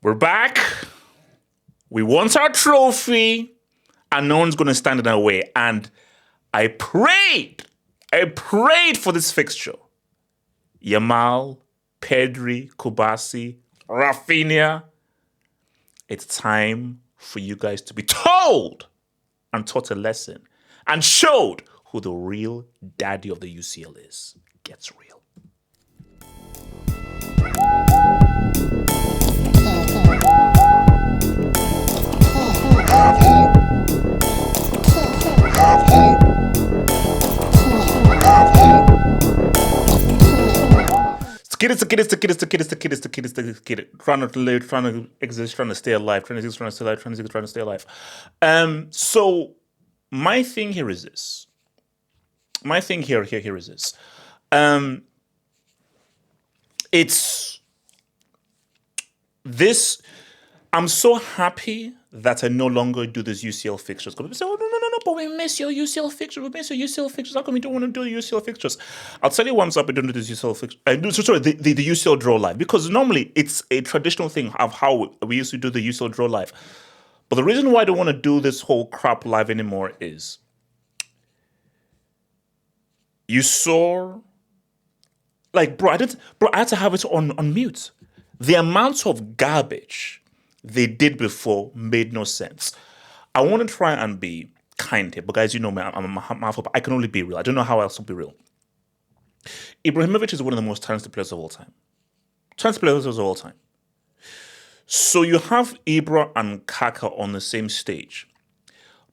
We're back. We want our trophy, and no one's going to stand in our way. And I prayed for this fixture. Yamal, Pedri, Kubasi, Rafinha. It's time for you guys to be told and taught a lesson and showed who the real daddy of the UCL is. Gets real. Trying to live, trying to exist, trying to stay alive, trying to stay alive. So my thing here is this. It's this. I'm so happy that I no longer do this UCL fixtures. Because people say, oh, no, but we miss your UCL fixtures. How come we don't want to do the UCL fixtures? I'll tell you what's up. We don't do this UCL fixtures. The UCL draw live. Because normally it's a traditional thing of how we used to do the UCL draw live. But the reason why I don't want to do this whole crap live anymore is you saw, like, I had to have it on mute. The amount of garbage they did before made no sense. I want to try and be kind here, but guys, you know me, I'm a mouthful, but I can only be real. I don't know how else to be real. Ibrahimovic is one of the most talented players of all time. So you have Ibra and Kaka on the same stage,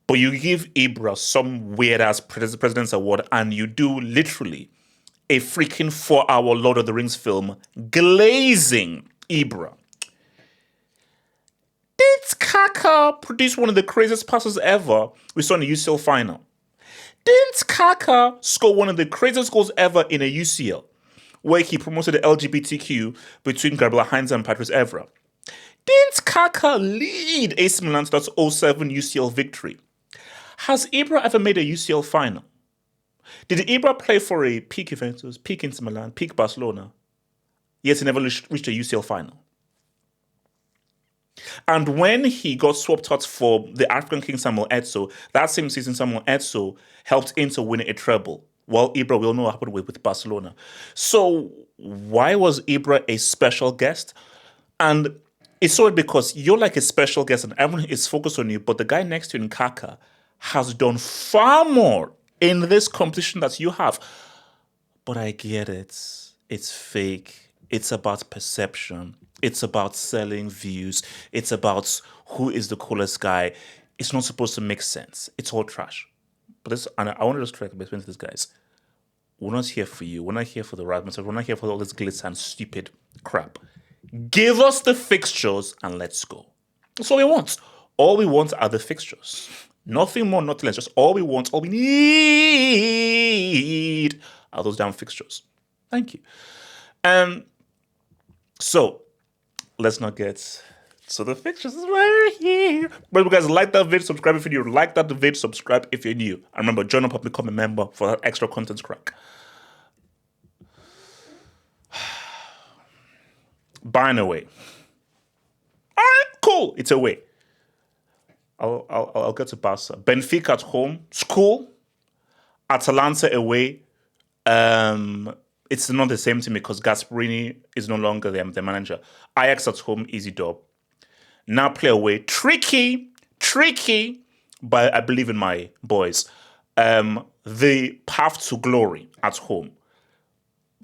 but you give Ibra some weird-ass President's Award, and you do literally a freaking 4-hour Lord of the Rings film glazing Ibra. Did Kaka produce one of the craziest passes ever we saw in the UCL final? Didn't Kaka score one of the craziest goals ever in a UCL, where he promoted the LGBTQ between Gabriel Heinz and Patrice Evra? Didn't Kaka lead AC Milan to that 07 UCL victory? Has Ibra ever made a UCL final? Did Ibra play for a peak Juventus, peak Inter Milan, peak Barcelona, yet he never reached a UCL final? And when he got swapped out for the African King Samuel Eto'o, that same season Samuel Eto'o helped Inter win a treble, while Ibra, we all know what happened with Barcelona. So why was Ibra a special guest? And it's sort of because you're like a special guest and everyone is focused on you, but the guy next to you in Kaka has done far more in this competition that you have. But I get it. It's fake. It's about perception. It's about selling views. It's about who is the coolest guy. It's not supposed to make sense. It's all trash. But this, and I want to just try to explain to these guys. We're not here for you. We're not here for the right message. We're not here for all this glitz and stupid crap. Give us the fixtures and let's go. That's all we want. All we want are the fixtures. Nothing more, nothing less. Just all we want, all we need are those damn fixtures. Thank you. So let's not get to the fixtures right here. But you guys, like that video, subscribe if you're new. Like that video, subscribe if you're new. And remember, join up, become a member for that extra content crack. Bayern away. All right, cool. It's away. I'll get to Barca. Benfica at home. School. Atalanta away. It's not the same thing because Gasperini is no longer the manager. Ajax at home, easy dub. Napoli away, tricky, but I believe in my boys. The path to glory at home,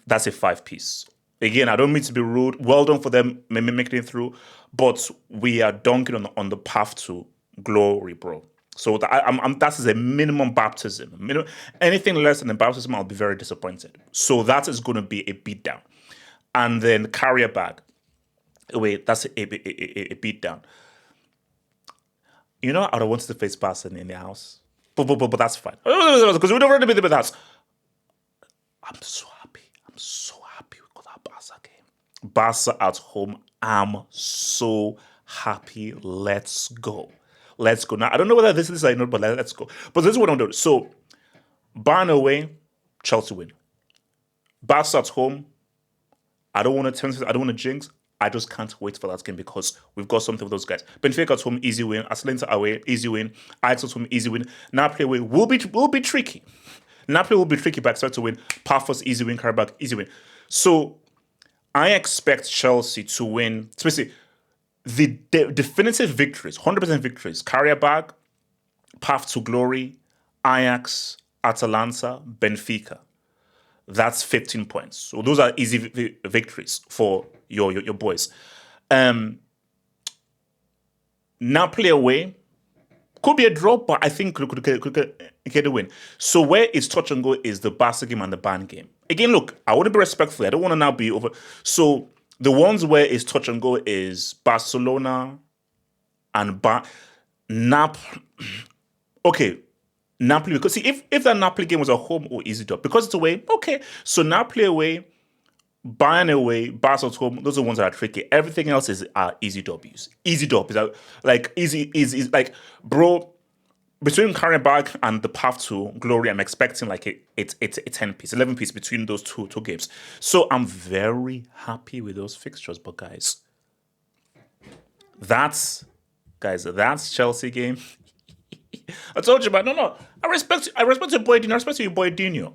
that's a 5-piece. Again, I don't mean to be rude. Well done for them making it through, but we are dunking on the path to glory, bro. So that is a minimum baptism. Anything less than a baptism, I'll be very disappointed. So that is going to be a beatdown. And then carrier bag. Wait, that's a beatdown. You know, I don't want to face Barca in the house. But that's fine. Because we don't want to be there with the house. I'm so happy we got that Barca game. Barca at home. I'm so happy. Let's go. Now, I don't know whether this is I know, but let's go. But this is what I'm doing. So, Bayern away, Chelsea win. Barca at home. I don't want to jinx. I just can't wait for that game because we've got something with those guys. Benfica at home, easy win. Atalanta away, easy win. Ajax at home, easy win. Napoli away will be tricky. Napoli will be tricky, but I expect to win. Pafos, easy win. Karabakh, easy win. So I expect Chelsea to win, especially the definitive victories, 100% victories. Karabakh, Path to Glory, Ajax, Atalanta, Benfica. That's 15 points. So those are easy victories for your boys. Napoli away could be a draw, but I think could get a win. So where it's touch and go is the Barca game and the Bayern game. Again, look, I want to be respectful. I don't want to now be over. So the ones where it's touch and go is Barcelona and Okay, Napoli, because see, if that Napoli game was a home or easy dub, because it's away, okay. So Napoli away, Bayern away, Barca at home, those are the ones that are tricky. Everything else is easy W's. Easy dub is like easy, like, bro, between Karabakh and the path to glory, I'm expecting like it's a 10-piece, 11-piece between those two games. So I'm very happy with those fixtures, but guys, that's Chelsea game. I told you, but no. I respect your boy Dino. I respect your boy Dino.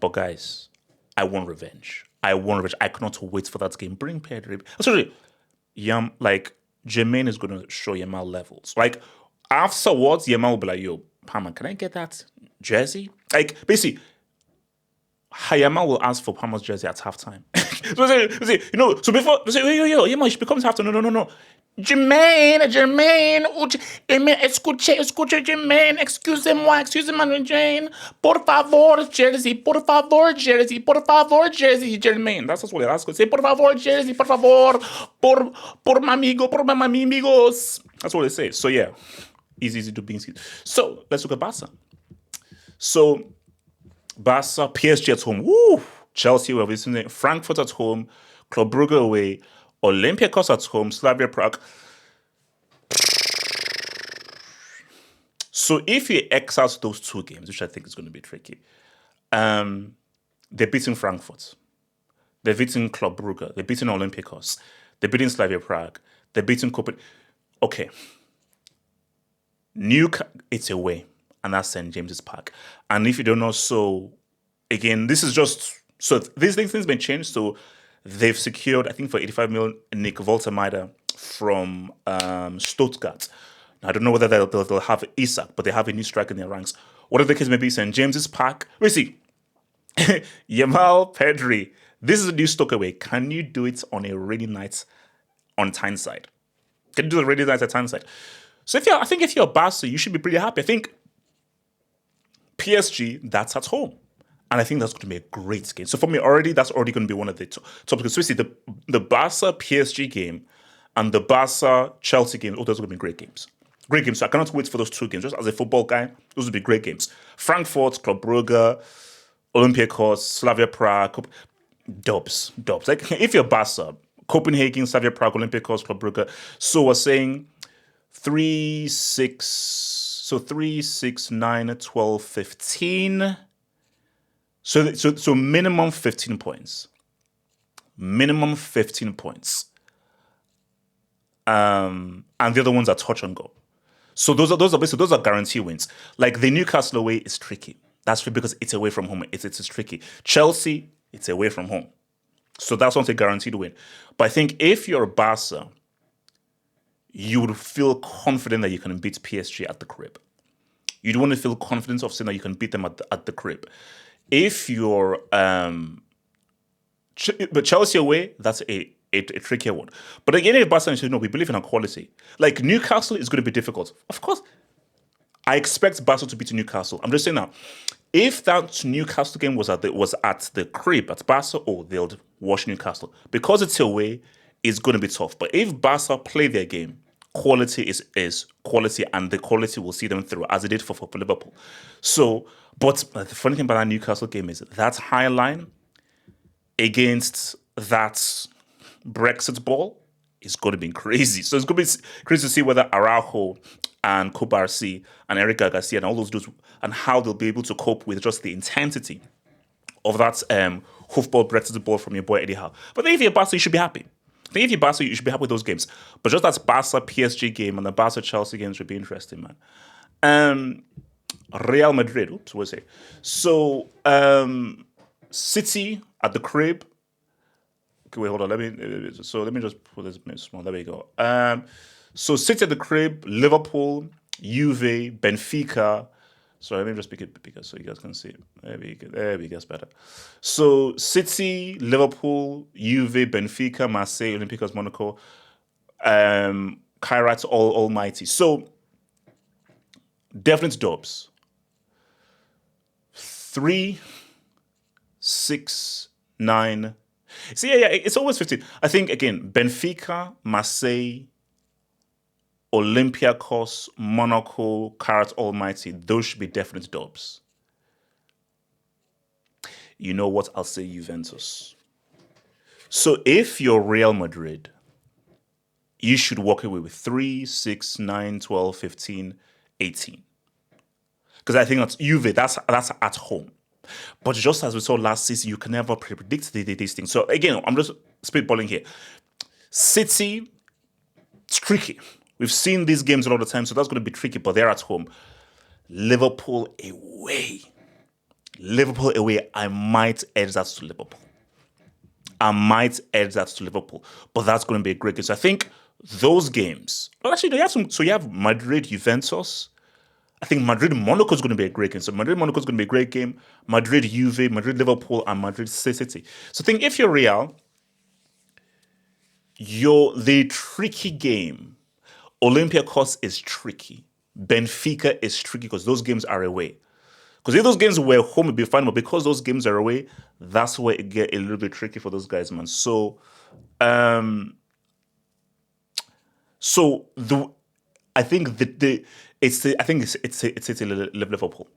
But guys, I want revenge. I cannot wait for that game. Bring Pedri. Sorry, like Jermaine is going to show Yamal levels. Like afterwards, Yamal will be like, "Yo, Palmer, can I get that jersey?" Like basically, Yamal will ask for Palmer's jersey at halftime. So before, yo, Yamal, becomes halftime. No. Jermaine, escuche, Jermaine, excuse-moi, Jane, por favor, jersey, Jermaine. That's what they ask. Say, por favor, jersey, por favor, por mi amigo, por mi amigos. That's what they say. So yeah, easy to be easy. So let's look at Barca. So Barca, PSG at home. Woo! Chelsea, we're visiting Frankfurt at home, Club Brugge away, Olympiacos at home, Slavia Prague. So if you X out those two games, which I think is going to be tricky, they're beating Frankfurt. They're beating Club Brugge. They're beating Olympiacos. They're beating Slavia Prague. They're beating Copenhagen. Okay. It's away, and that's St. James's Park. And if you don't know, so again, this is just... So these things been changed. So they've secured, I think, for 85 million, Nick Voltermeyer from Stuttgart. Now, I don't know whether they'll have Isak, but they have a new striker in their ranks. Whatever the case may be, St. James's Park. We see. Yamal, Pedri. This is a new stock away. Can you do it on a rainy night on Tyneside? Can you do the rainy night at Tyneside? So I think if you're Barca, you should be pretty happy. I think PSG, that's at home. And I think that's going to be a great game. So for me, that's already going to be one of the top games. So we see the Barca PSG game and the Barca Chelsea game. Oh, those are going to be great games. Great games. So I cannot wait for those two games. Just as a football guy, those would be great games. Frankfurt, Club Brugge, Olympiacos, Slavia Prague, dubs. Like if you're Barca, Copenhagen, Slavia Prague, Olympiacos, Club Brugge. So we're saying 3, 6, so 3, 6, 9, 12, 15. So minimum 15 points. Minimum 15 points. And the other ones are touch and go. So those are guarantee wins. Like the Newcastle away is tricky. That's because it's away from home. It's tricky. Chelsea, it's away from home. So that's not a guaranteed win. But I think if you're a Barca, you would feel confident that you can beat PSG at the crib. You'd want to feel confident of saying that you can beat them at the crib. If you're, but Chelsea away, that's a trickier one. But again, if Barcelona says, no, we believe in our quality. Like Newcastle is going to be difficult. Of course, I expect Barcelona to beat Newcastle. I'm just saying now, if that Newcastle game was at the crib at Barca, they'll wash Newcastle. Because it's away, it's going to be tough. But if Barca play their game, quality is quality, and the quality will see them through, as it did for Liverpool. So, but the funny thing about that Newcastle game is that high line against that Brexit ball is going to be crazy. So it's going to be crazy to see whether Araujo and Kubarsi and Eric Garcia and all those dudes, and how they'll be able to cope with just the intensity of that hoofball Brexit ball from your boy Eddie Howe. But then if you're Barca, you should be happy. I think if you're Barca, you should be happy with those games. But just that Barca PSG game and the Barca Chelsea game should be interesting, man. Um, Real Madrid. Oops, what's it? So City at the crib. Okay, wait, hold on. Let me just put this bit small. There we go. So City at the crib, Liverpool, Juve, Benfica. Sorry, let me just pick it bigger so you guys can see it. There we go. That's better. So City, Liverpool, Juve, Benfica, Marseille, Olympiacos, Monaco, Kairat Almighty. So definite dubs. 3, 6, 9. See, yeah, it's always 15. I think again, Benfica, Marseille, Olympiacos, Monaco, Kairat Almighty, those should be definite dubs. You know what? I'll say Juventus. So if you're Real Madrid, you should walk away with 3, 6, 9, 12, 15, 18. Because I think that's Juve, that's at home. But just as we saw last season, you can never predict these things. So again, I'm just spitballing here. City, it's tricky. We've seen these games a lot of times, so that's going to be tricky, but they're at home. Liverpool away. Liverpool away, I might edge that to Liverpool. But that's going to be a great game. So I think those games, well, actually, so you have Madrid, Juventus. I think Madrid-Monaco is going to be a great game. So Madrid-Monaco is going to be a great game. Madrid-Juve, Madrid-Liverpool, and Madrid-City. So I think if you're Real, the tricky game. Olympiacos is tricky. Benfica is tricky because those games are away. Because if those games were home, it'd be fine. But because those games are away, that's where it get a little bit tricky for those guys, man. So, I think it's Liverpool.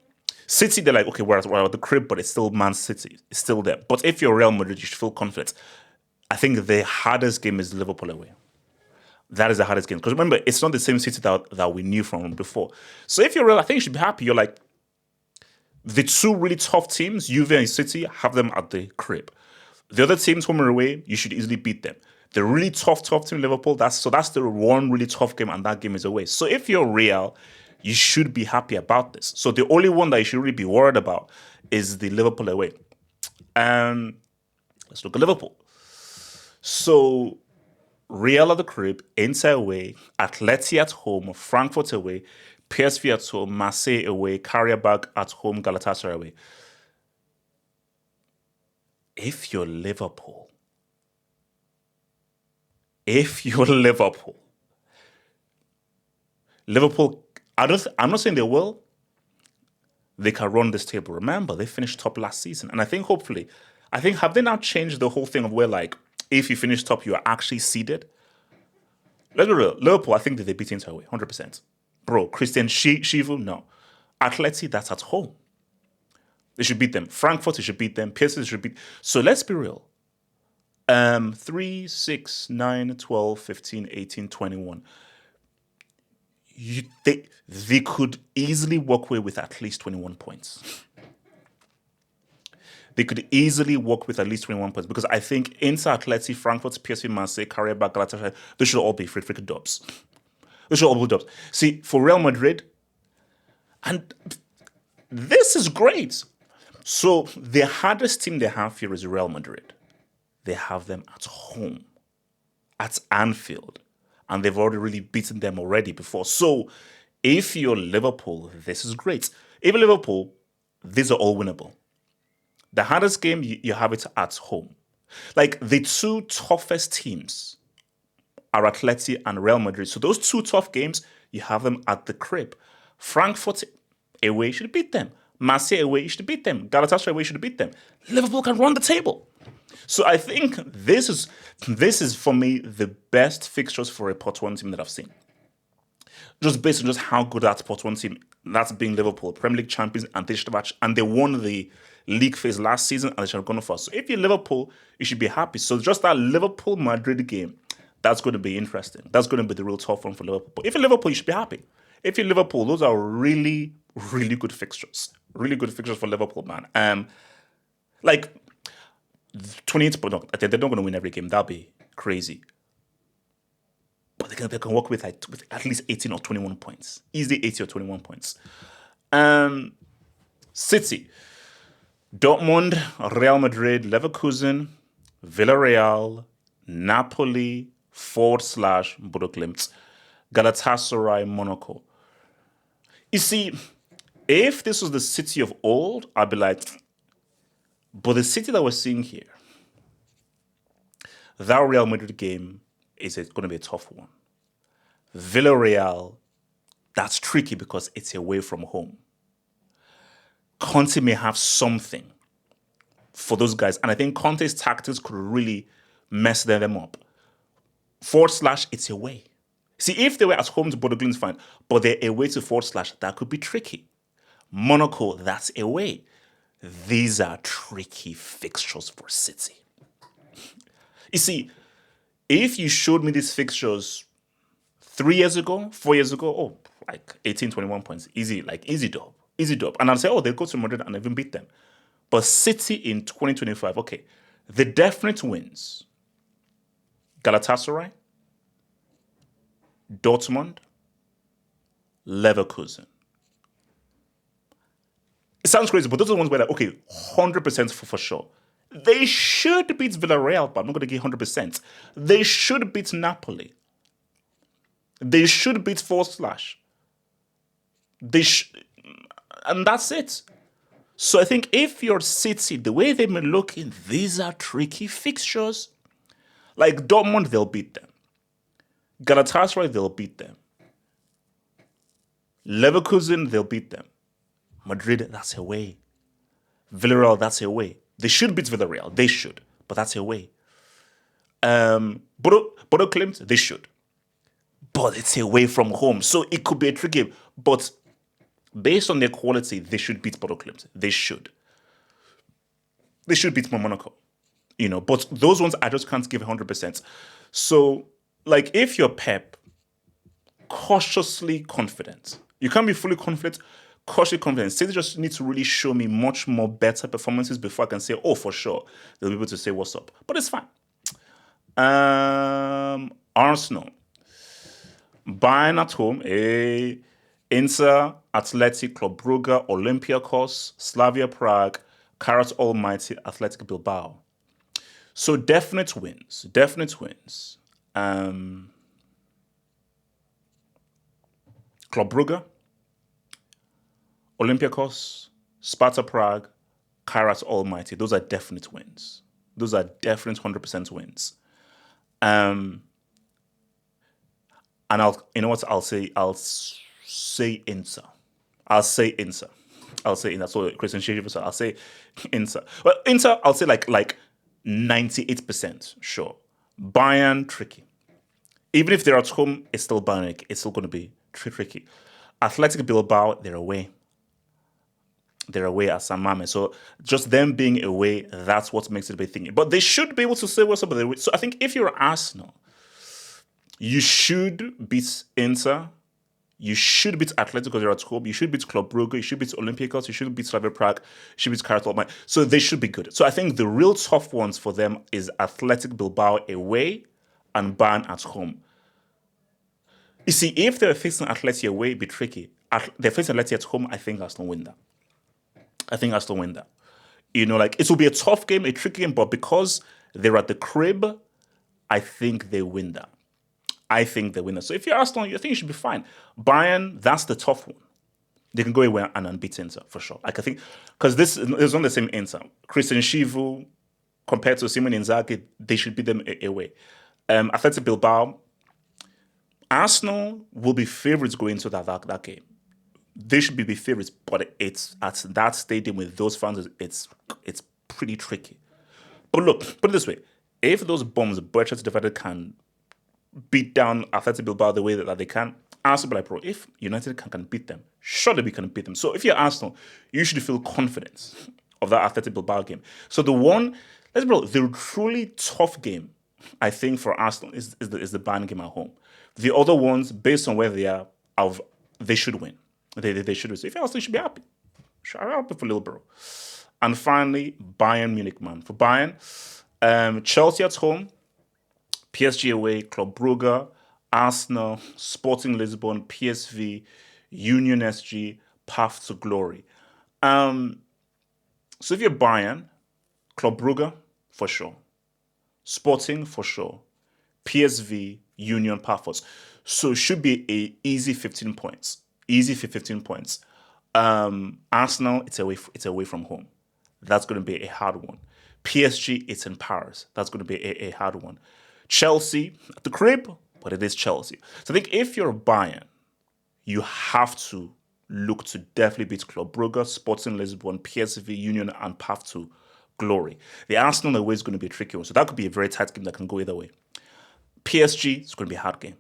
City, they're like, okay, we're at the crib, but it's still Man City. It's still there. But if you're Real Madrid, you should feel confident. I think the hardest game is Liverpool away. That is the hardest game. Because remember, it's not the same City that we knew from before. So if you're Real, I think you should be happy. You're like, the two really tough teams, Juve and City, have them at the crib. The other teams, home and away, you should easily beat them. The really tough team, Liverpool, that's the one really tough game, and that game is away. So if you're Real, you should be happy about this. So the only one that you should really be worried about is the Liverpool away. Let's look at Liverpool. So Real at the crib, Inter away, Atleti at home, Frankfurt away, PSV at home, Marseille away, Karabakh at home, Galatasaray away. If you're Liverpool, I'm not saying they will. They can run this table. Remember, they finished top last season. And I think have they now changed the whole thing of where, like, if you finish top, you are actually seeded? Let's be real. Liverpool, I think that they beat Inter away, 100%. Bro, Christian Shivu, no. Atleti, that's at home. They should beat them. Frankfurt, they should beat them. PSG should beat. So let's be real. 3, 6, 9, 12, 15, 18, 21. They could easily walk away with at least 21 points. They could easily walk with at least 21 points because I think Inter, Atleti, Frankfurt, PSV, Marseille, Karabakh, Galatasaray, they should all be freaking dubs. They should all be dubs. See, for Real Madrid, and this is great. So the hardest team they have here is Real Madrid. They have them at home, at Anfield, and they've already really beaten them already before. So if you're Liverpool, this is great. If you're Liverpool, these are all winnable. The hardest game, you have it at home. Like, the two toughest teams are Atleti and Real Madrid. So those two tough games, you have them at the crib. Frankfurt away, you should beat them. Marseille away, you should beat them. Galatasaray away, you should beat them. Liverpool can run the table. So I think this is for me the best fixtures for a Pot 1 team that I've seen. Just based on just how good that Pot 1 team, that's being Liverpool, Premier League champions, and they won the league phase last season, and they should have gone for. So if you're Liverpool, you should be happy. So just that Liverpool-Madrid game, that's going to be interesting. That's going to be the real tough one for Liverpool. But if you're Liverpool, you should be happy. If you're Liverpool, those are really, really good fixtures. Really good fixtures for Liverpool, man. Like 28, but no, they're not going to win every game. That'd be crazy. but they can walk with at least 18 or 21 points. Easily 80 or 21 points. City, Dortmund, Real Madrid, Leverkusen, Villarreal, Napoli, / Bodo Glimt, Galatasaray, Monaco. You see, if this was the City of old, I'd be like, but the City that we're seeing here, that Real Madrid game is going to be a tough one. Villarreal, that's tricky because it's away from home. Conte may have something for those guys, and I think Conte's tactics could really mess them up. / it's away. See, if they were at home to Bodo Glimt, fine, but they're away to / that could be tricky. Monaco, that's away. These are tricky fixtures for City. You see, if you showed me these fixtures 3 years ago, 4 years ago, oh, like 18, 21 points, easy dub. And I'll say, oh, they'll go to Madrid and even beat them. But City in 2025, okay, the definite wins: Galatasaray, Dortmund, Leverkusen. It sounds crazy, but those are the ones where, like, okay, 100% for sure. They should beat Villarreal, but I'm not going to give 100%. They should beat Napoli. They should beat / and that's it. So I think if you're City, the way they've been looking, these are tricky fixtures. Like Dortmund, they'll beat them. Galatasaray, they'll beat them. Leverkusen, they'll beat them. Madrid, that's away. Villarreal, that's away. They should beat Villarreal. They should, but that's away. Bodo Glimt, they should. But it's away from home, so it could be a tricky game. But based on their quality, they should beat Bodo Glimt. They should. They should beat Monaco. But those ones I just can't give 100%. So, like, if you're Pep, cautiously confident. You can't be fully confident, cautiously confident. City just need to really show me much more better performances before I can say, oh, for sure, they'll be able to say what's up. But it's fine. Arsenal. Bayern at home, Inter, Athletic, Club Brugge, Olympiacos, Slavia Prague, Karat Almaty, Athletic Bilbao. So definite wins. Club Brugge, Olympiacos, Sparta Prague, Karat Almaty. Those are definite wins. Those are definite 100% wins. And I'll say Inter. I'll say Inter. So Christian Shevchenko, I'll say Inter. Well, Inter, I'll say like 98% sure. Bayern, tricky. Even if they're at home, it's still Bayern. It's still going to be tricky. Athletic Bilbao, they're away. They're away at San Mamés. So just them being away, that's what makes it a big thing. But they should be able to say what's up. So I think if you're Arsenal, you should beat Inter. You should beat Atletico because you're at home. You should beat Club Brugge. You should beat Olympiacos. You should beat Slavia Prague. You should beat Karat Almaty. So they should be good. So I think the real tough ones for them is Athletic Bilbao away and Bayern at home. You see, if they're facing Atleti away, it'd be tricky. They're facing Atleti at home, I think Arsenal win that. It will be a tough game, a tricky game, but because they're at the crib, I think they win that. So if you're Arsenal, I think you should be fine. Bayern, that's the tough one. They can go away and unbeat Inter for sure. I think because this is not the same Inter. Christian Chivu compared to Simone Inzaghi, they should beat them away. Athletic Bilbao, Arsenal will be favourites going into that game. They should be favourites, but it's at that stadium with those fans. It's pretty tricky. But look, put it this way: if those bombs, Bertrand Divided can beat down Athletic Bilbao the way that they can, Arsenal be like, bro, if United can beat them, surely we can beat them. So if you're Arsenal, you should feel confident of that Athletic Bilbao game. So the truly tough game, I think, for Arsenal is the Bayern game at home. The other ones, based on where they are, they should win. They should win. So if you're Arsenal, you should be happy. I'm happy for little bro. And finally, Bayern Munich, man. For Bayern, Chelsea at home, PSG away, Club Brugge, Arsenal, Sporting Lisbon, PSV, Union SG, path to glory. So if you're Bayern, Club Brugge, for sure. Sporting, for sure. PSV, Union, pathos. So it should be a easy 15 points. Easy for 15 points. Arsenal, it's away from home. That's going to be a hard one. PSG, it's in Paris. That's going to be a hard one. Chelsea, at the crib, but it is Chelsea. So I think if you're Bayern, you have to look to definitely beat Club Brugge, Sporting Lisbon, PSV, Union, and path to glory. The Arsenal away is going to be a tricky one. So that could be a very tight game that can go either way. PSG, it's going to be a hard game.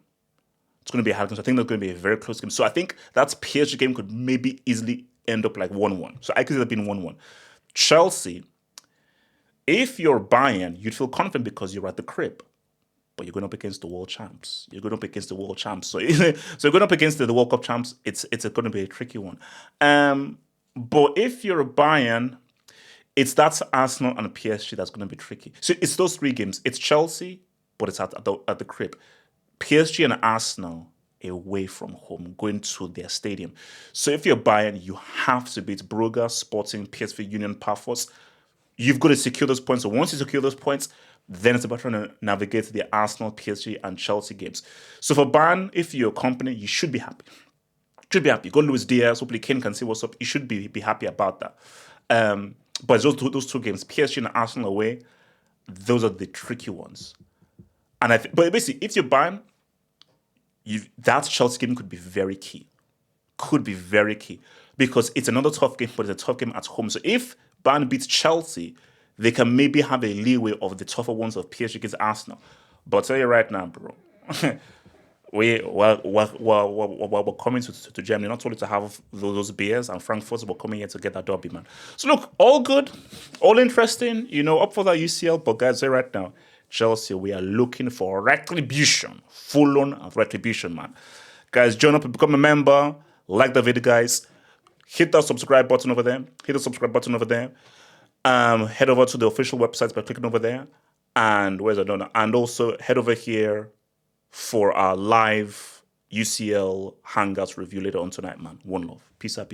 It's going to be a hard game. So I think that's going to be a very close game. So I think that PSG game could maybe easily end up like 1-1. So I could see that being 1-1. Chelsea, if you're Bayern, you'd feel confident because you're at the crib. But you're going up against the world champs. You're going up against the world champs. So, so going up against the World Cup champs, it's going to be a tricky one. But if you're a Bayern, it's that Arsenal and PSG that's going to be tricky. So it's those three games. It's Chelsea, but it's at the crib. PSG and Arsenal away from home, going to their stadium. So if you're Bayern, you have to beat Brugge, Sporting, PSV, Union, Paphos. You've got to secure those points. So once you secure those points, then it's about trying to navigate the Arsenal, PSG, and Chelsea games. So for Bayern, if you're a company, you should be happy. Should be happy. Go Luis Diaz. Hopefully Kane can see what's up. You should be happy about that. But those two games, PSG and Arsenal away, those are the tricky ones. And but basically, if you're Bayern, that Chelsea game could be very key. Could be very key because it's another tough game, but it's a tough game at home. So if Bayern beats Chelsea, they can maybe have a leeway of the tougher ones of PSG against Arsenal. But I'll tell you right now, bro, we're coming to Germany, not only to have those beers and Frankfurts, but coming here to get that derby, man. So look, all good, all interesting, up for that UCL. But guys, say right now, Chelsea, we are looking for retribution, full-on retribution, man. Guys, join up and become a member. Like the video, guys. Hit that subscribe button over there. Head over to the official websites by clicking over there. And where's it done? And also head over here for our live UCL Hangouts review later on tonight, man. One love. Peace out.